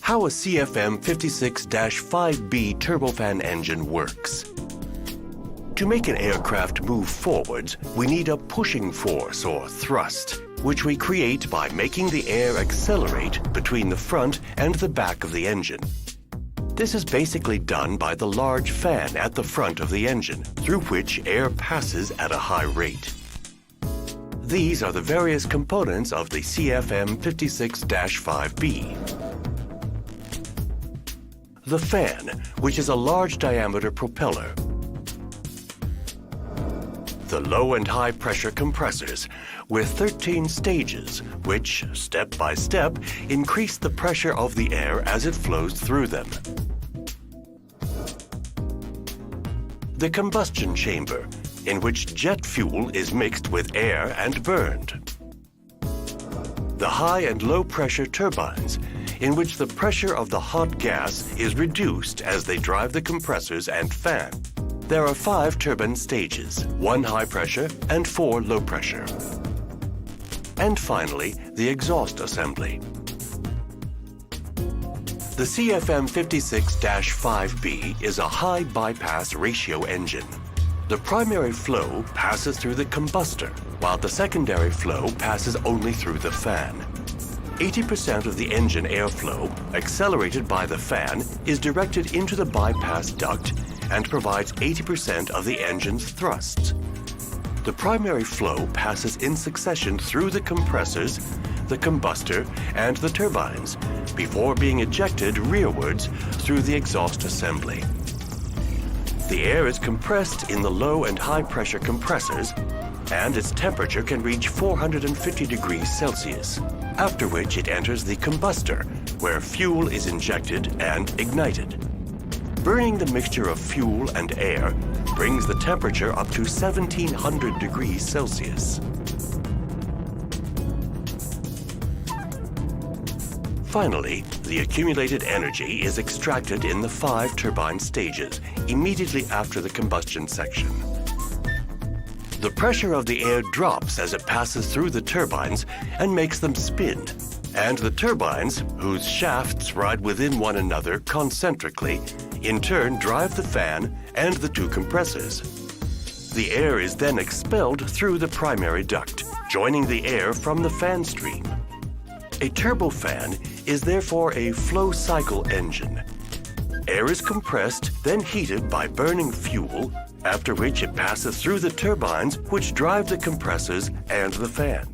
how a CFM56-5B turbofan engine works. To make an aircraft move forwards, we need a pushing force or thrust, which we create by making the air accelerate between the front and the back of the engine. This is basically done by the large fan at the front of the engine, through which air passes at a high rate. These are the various components of the CFM56-5B. The fan, which is a large diameter propeller. The low and high pressure compressors with 13 stages, which, step by step, increase the pressure of the air as it flows through them. The combustion chamber, in which jet fuel is mixed with air and burned. The high and low pressure turbines, in which the pressure of the hot gas is reduced as they drive the compressors and fan. There are 5 turbine stages, 1 high pressure and 4 low pressure. And finally, the exhaust assembly. The CFM56-5B is a high bypass ratio engine. The primary flow passes through the combustor, while the secondary flow passes only through the fan. 80% of the engine airflow, accelerated by the fan, is directed into the bypass duct and provides 80% of the engine's thrust. The primary flow passes in succession through the compressors, the combustor, and the turbines, before being ejected rearwards through the exhaust assembly. The air is compressed in the low and high pressure compressors, and its temperature can reach 450 degrees Celsius, after which it enters the combustor, where fuel is injected and ignited. Burning the mixture of fuel and air brings the temperature up to 1700 degrees Celsius. Finally, the accumulated energy is extracted in the 5 turbine stages immediately after the combustion section. The pressure of the air drops as it passes through the turbines and makes them spin. And the turbines, whose shafts ride within one another concentrically, in turn drive the fan and the 2 compressors. The air is then expelled through the primary duct, joining the air from the fan stream. A turbofan is therefore a flow cycle engine. Air is compressed, then heated by burning fuel, after which it passes through the turbines which drive the compressors and the fan.